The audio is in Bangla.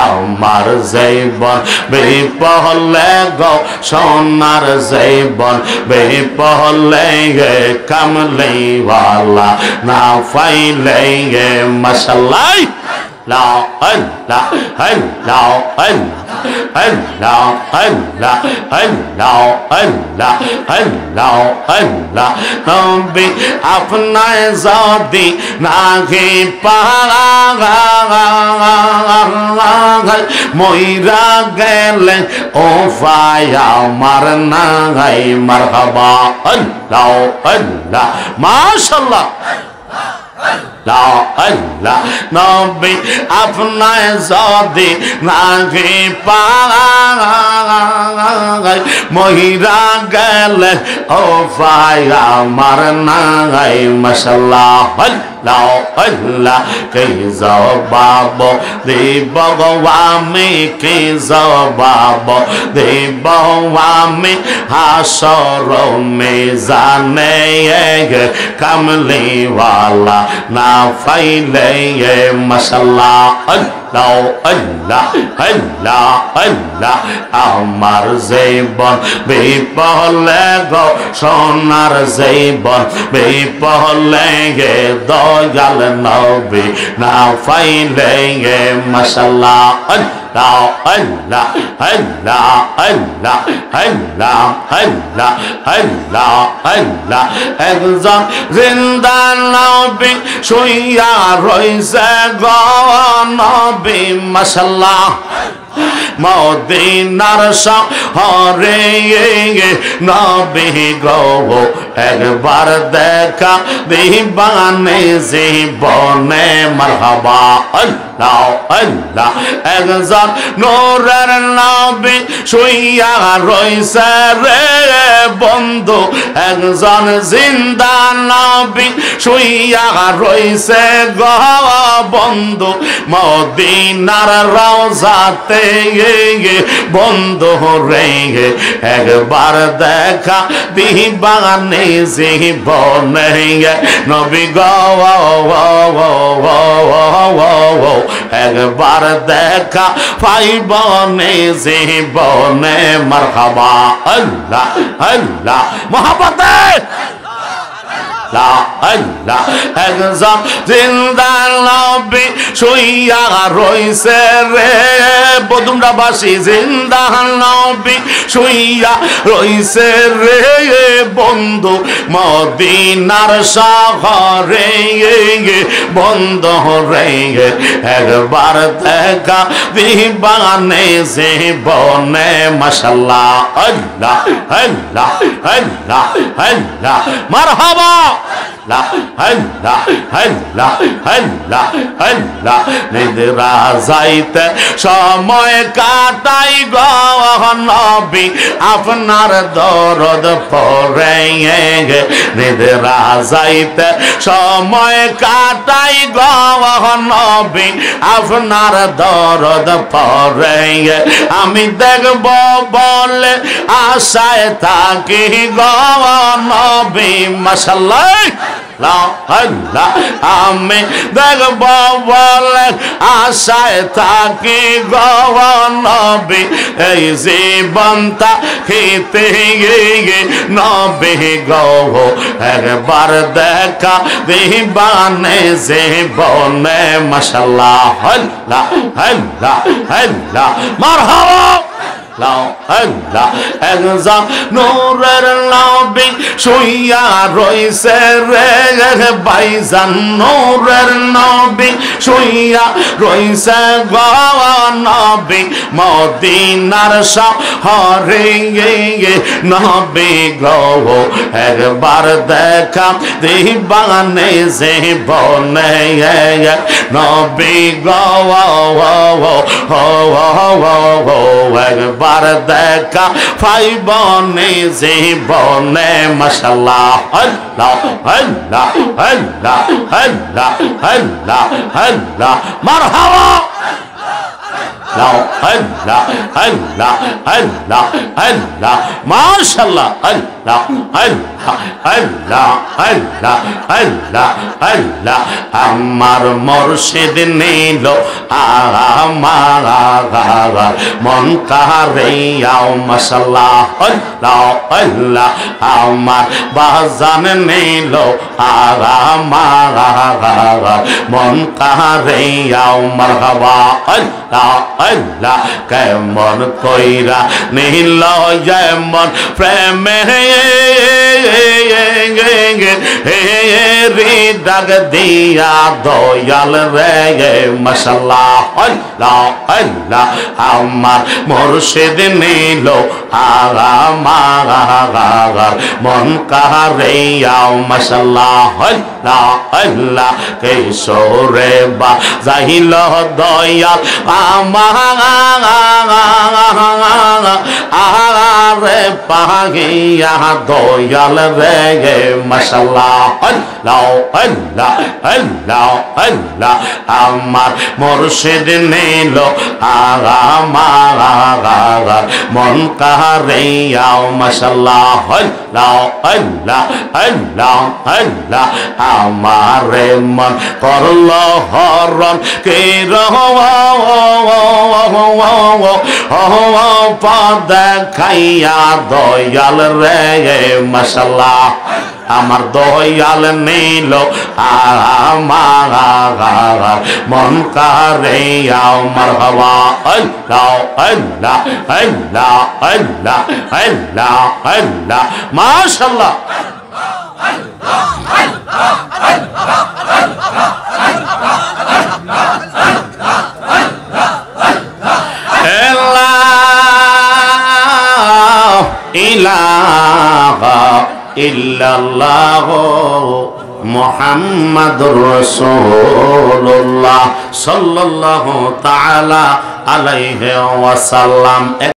আমার জীবন বিপহলে গো সোনার জীবন বিপহলে কামলি ওয়ালা না পাইলে মাশাআল্লাহ লা আল্লাহ আল্লাহ আল্লাহ আল্লাহ আল্লাহ আল্লাহ আল্লাহ আল্লাহ নবী আপনায় যদি নাহি পাগল মইরা গেলেন ও ফায়া আমার নাই মারহাবা আল্লাহ আল্লাহ মাশাআল্লাহ লা আল্লাহ নবী আপনায় যদি নাহি পাগল মহিরা গেলে ও ফায়া আমার নাই মাশাআল্লাহ আল্লাহ আল্লাহ কে জবাব দেব আমি কে জবাব দেব আমি হাসর মেজানে কামলি ওয়ালা না পাইলে মাশাআল্লাহ আল্লাহ আল্লাহ আল্লাহ আল্লাহ আমার জীবন বিপহলে গো সোনার জীবন বিপহলে দয়াল নবী না পাইলে মাশাআল্লাহ আল্লাহ আল্লাহ আল্লাহ আল্লাহ আল্লাহ আল্লাহ আল্লাহ আল্লাহ একজন জিন্দা নবী শুইয়া রইছে গো নবী মাশাআল্লাহ মদিনার শহরে নবী গো একবার দেখা দিবানে জীবনে মারহাবা আল্লাহ আল্লাহ একজন নূরের নবী শুইয়া রইছে রে বন্ধু একজন জিন্দা নবী শুইয়া রইছে গো বন্ধু মদিনার রওজাতে বন্ধু রে একবার দেখা দিবানে জীবনে নবী গো একবার দেখা পাইবনে জীবনে মারহাবা আল্লাহ আল্লাহ মোহাব্বতে লা আল্লাহ একজন জিন্দা নবী শুইয়া রইছে রে বদুমরাবাসী জিন্দা নবী শুইয়া রইছে রে বন্ধু মদিনার শহরে বন্ধু রে একবার দেখা দিবানে জীবনে মাশাআল্লাহ আল্লাহ আল্লাহ আল্লাহ আল্লাহ মারহাবা লা আল্লাহ আল্লাহ আল্লাহ আল্লাহ নিদ্রা যাইতে সময় কাটাই গো নবী আপনার দরদ পড়ে নিদ্রা যাইতে সময় কাটাই গো নবী আপনার দরদ পড়ে আমি দেখব বলে আশায় থাকি গো নবী মাশাআল্লাহ লা আল্লাহ আমি দেখব বলে আশায় থাকি গো নবী এই জীবনটা খেতে নবী গো একবার দেখা দিবানে জীবনে মাশাআল্লাহ আল্লাহ আল্লাহ আল্লাহ মারহাবা আল্লাহ একজন নূরের নবী শুইয়া রইছে রে ভাইজান নূরের নবী শুইয়া রইছে গো নবী মদিনার শহরে নবী গো একবার দেখা দিবানে জীবনে নবী গো একবার দেখা পাইবনে জীবনে মাশাআল্লাহ আল্লাহ আল্লাহ আল্লাহ আল্লাহ আল্লাহ আল্লাহ মারহাবা লা আল্লাহ আল্লাহ আল্লাহ আল্লাহ মাশাআল্লাহ আল্লাহ আল্লাহ আল্লাহ আল্লাহ আল্লাহ আল্লাহ আমার মুর্শিদ নিল আমার মন কারিয়াও মাশাআল্লাহ আল্লাহ আল্লাহ আমার বাজান নিল আমার মন কারিয়াও মারহাবা আল্লাহ আল্লাহ কেমন কইরা নিল যেমন প্রেমে ডাক দিয়া দয়াল রে মাশাআল্লাহ আল্লাহ আল্লাহ আমার মুর্শিদ নিল আমার মন কারিয়াও মাশাআল্লাহ আল্লাহ আল্লাহ কিশোরে বা যাইল দয়াল আরে পাগিয়া দয়াল রে মাশাআল্লাহ আল্লাহ আল্লাহ আল্লাহ আল্লাহ আমার মুর্শিদ নিল আমার মন কারিয়াও মাশাআল্লাহ আল্লাহ আল্লাহ আল্লাহ আল্লাহ আমার মন করল হরণ কে পদ খাইয়া দয়াল রে মাশাআল্লাহ আমার দয়াল নিল আমার মন কারিয়াও মারহাবা আল্লাহ আল্লাহ আল্লাহ আল্লাহ আল্লাহ আল্লাহ মাশাআল্লাহ ইলাহা ইল্লাল্লাহ মুহাম্মাদুর রাসূলুল্লাহ সাল্লাল্লাহু তাআলা আলাইহি ওয়াসাল্লাম।